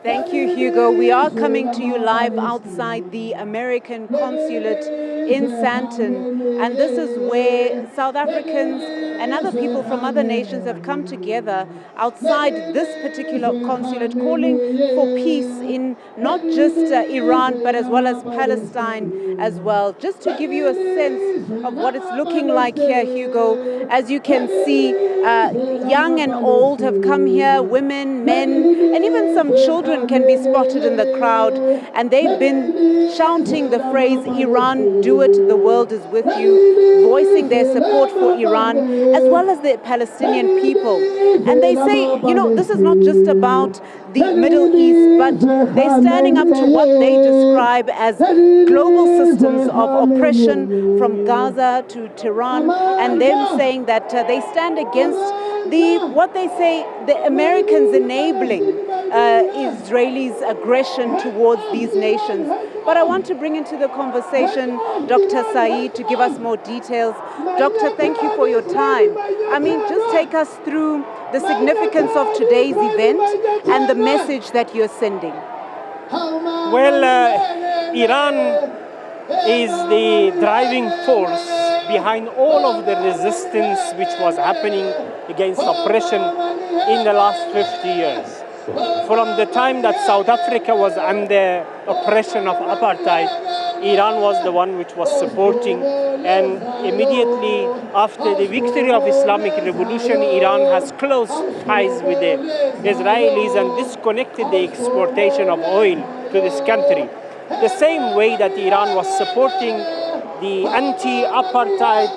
Thank you, Hugo. We are coming to you live outside the American Consulate in Santon, and this is where South Africans and other people from other nations have come together outside this particular consulate, calling for peace in not just Iran, but as well as Palestine as well. Just to give you a sense of what it's looking like here, Hugo, as you can see, young and old have come here, women, men, and even some children can be spotted in the crowd, and they've been shouting the phrase, "Iran, do it, the world is with you," voicing their support for Iran as well as the Palestinian people. And they say, you know, this is not just about the Middle East, but they're standing up to what they describe as global systems of oppression from Gaza to Tehran, and them saying that they stand against what they say, the Americans enabling Israelis' aggression towards these nations. But I want to bring into the conversation Dr. Saeed to give us more details. Doctor, thank you for your time. I mean, just take us through the significance of today's event and the message that you're sending. Well, Iran is the driving force behind all of the resistance which was happening against oppression in the last 50 years. From the time that South Africa was under oppression of apartheid, Iran was the one which was supporting, and immediately after the victory of Islamic Revolution, Iran has close ties with the Israelis and disconnected the exportation of oil to this country. The same way that Iran was supporting the anti-apartheid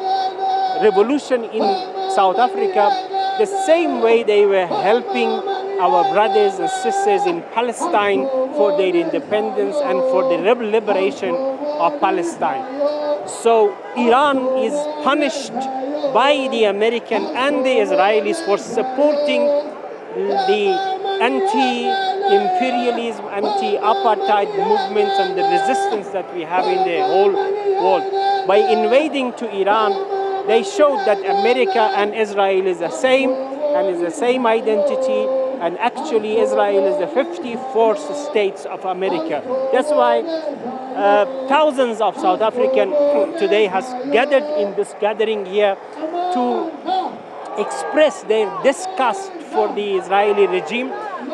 revolution in South Africa, the same way they were helping our brothers and sisters in Palestine for their independence and for the liberation of Palestine. So Iran is punished by the American and the Israelis for supporting the anti-imperialism, anti-apartheid movements and the resistance that we have in the whole world. By invading to Iran, they showed that America and Israel is the same and is the same identity, and actually Israel is the 54th state of America. That's why thousands of South Africans today has gathered in this gathering here to express their disgust for the Israeli regime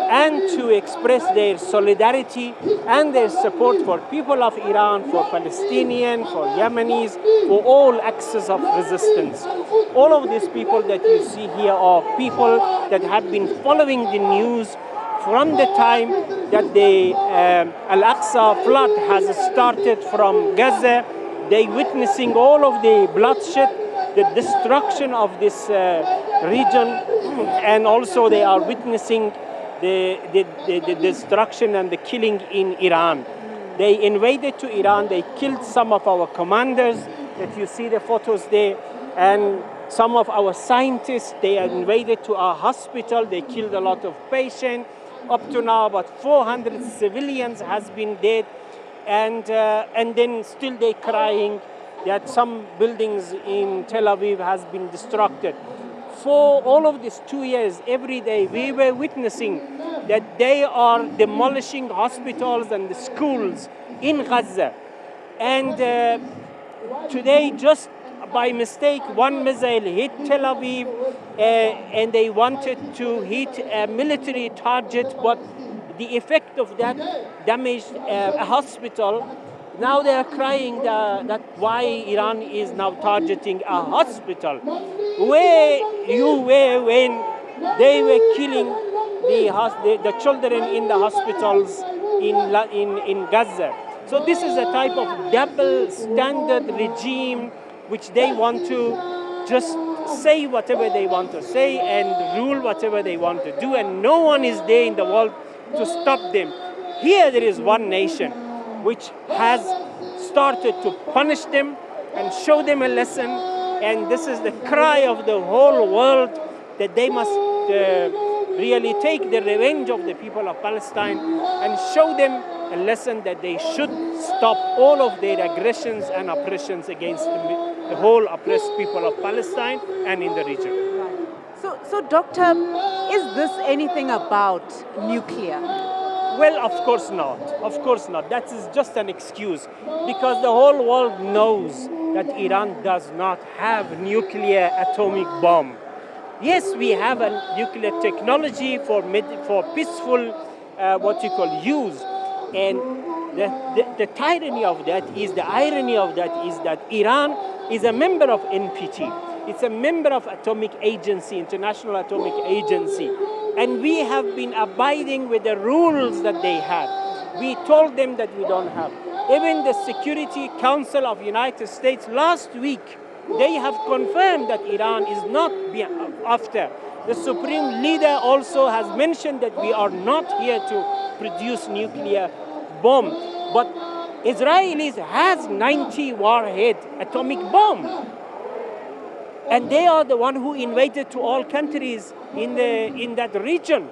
and to express their solidarity and their support for people of Iran, for Palestinians, for Yemenis, for all axes of resistance. All of these people that you see here are people that have been following the news from the time that the Al-Aqsa flood has started from Gaza. They witnessing all of the bloodshed, the destruction of this region, and also they are witnessing the destruction and the killing in Iran. They invaded to Iran, they killed some of our commanders, that you see the photos there, and some of our scientists. They invaded to our hospital, they killed a lot of patients. Up to now, about 400 civilians has been dead, and then still they crying that some buildings in Tel Aviv has been destructed. For all of these 2 years, every day, we were witnessing that they are demolishing hospitals and the schools in Gaza. And today, just by mistake, one missile hit Tel Aviv, and they wanted to hit a military target, but the effect of that damaged a hospital. Now they are crying that why Iran is now targeting a hospital. Where you were when they were killing the children in the hospitals in Gaza. So this is a type of double standard regime which they want to just say whatever they want to say and rule whatever they want to do, and no one is there in the world to stop them. Here there is one nation which has started to punish them and show them a lesson, and this is the cry of the whole world that they must really take the revenge of the people of Palestine and show them a lesson that they should stop all of their aggressions and oppressions against the whole oppressed people of Palestine and in the region. So Doctor, Is this anything about nuclear? Well, of course not. Of course not. That is just an excuse, because the whole world knows that Iran does not have nuclear atomic bomb. Yes, we have a nuclear technology for peaceful, use, and the irony of that is that Iran is a member of NPT. It's a member of International Atomic Agency. And we have been abiding with the rules that they have. We told them that we don't have. Even the Security Council of the United States last week, they have confirmed that Iran is not after. The Supreme Leader also has mentioned that we are not here to produce nuclear bomb. But Israelis has 90 warhead atomic bomb. And they are the one who invaded to all countries in that region.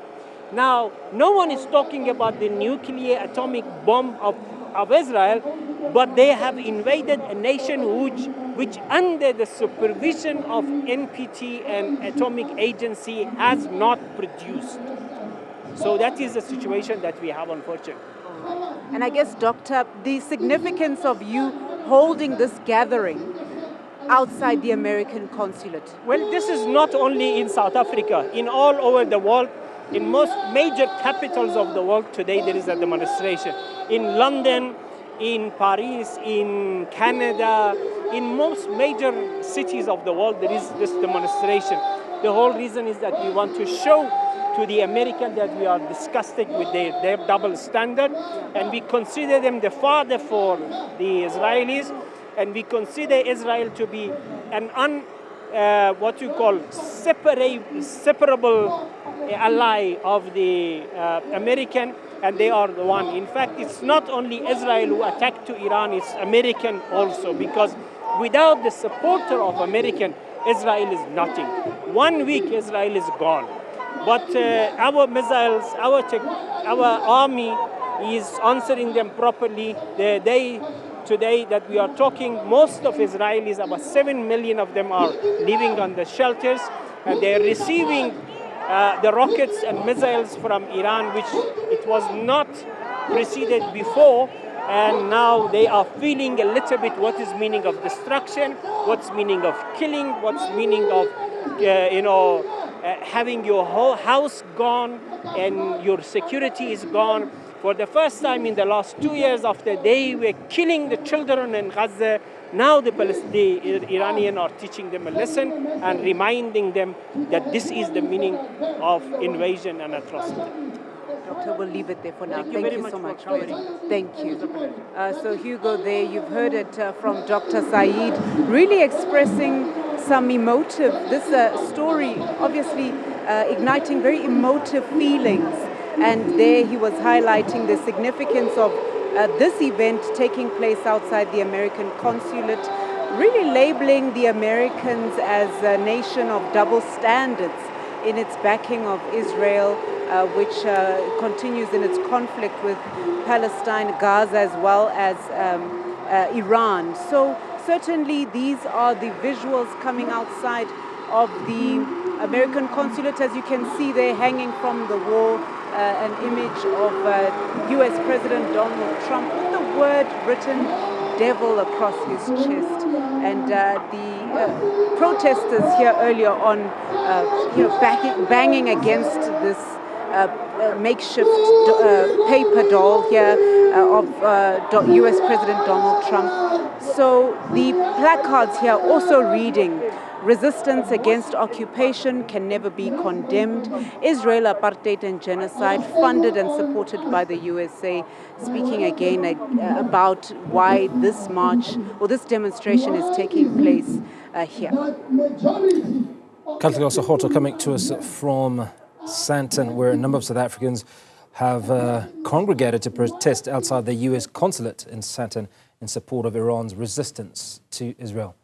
Now, no one is talking about the nuclear atomic bomb of Israel, but they have invaded a nation which under the supervision of NPT and Atomic Agency has not produced. So that is the situation that we have, unfortunately. And I guess, Doctor, the significance of you holding this gathering outside the American consulate? Well, this is not only in South Africa. In all over the world, in most major capitals of the world today, there is a demonstration. In London, in Paris, in Canada, in most major cities of the world, there is this demonstration. The whole reason is that we want to show to the Americans that we are disgusted with their double standard, and we consider them the father for the Israelis, and we consider Israel to be an separable ally of the American, and they are the one. In fact, it's not only Israel who attacked to Iran, it's American also, because without the supporter of American, Israel is nothing. 1 week, Israel is gone. But our missiles, our army is answering them properly. Today that we are talking, most of Israelis, about 7 million of them are living on the shelters, and they are receiving the rockets and missiles from Iran, which it was not preceded before, and now they are feeling a little bit what is meaning of destruction, what's meaning of killing, what's meaning of having your whole house gone and your security is gone. For the first time in the last 2 years, after they were killing the children in Gaza, now the Iranians are teaching them a lesson and reminding them that this is the meaning of invasion and atrocity. Doctor, we'll leave it there for now. Thank you so much. Thank you. So Hugo, there you've heard it from Dr. Saeed, really expressing some emotive, this story obviously igniting very emotive feelings. And there he was highlighting the significance of this event taking place outside the American consulate, really labeling the Americans as a nation of double standards in its backing of Israel, which continues in its conflict with Palestine, Gaza, as well as Iran. So certainly these are the visuals coming outside of the American consulate. As you can see there, hanging from the wall, an image of US President Donald Trump with the word written devil across his chest. And the protesters here earlier on, banging against this makeshift paper doll here of US President Donald Trump. So the placards here also reading, "Resistance against occupation can never be condemned. Israel apartheid and genocide funded and supported by the USA." Speaking again about why this march or this demonstration is taking place here. Katleho Sekhotho coming to us from Santon, where a number of South Africans have congregated to protest outside the US Consulate in Santon in support of Iran's resistance to Israel.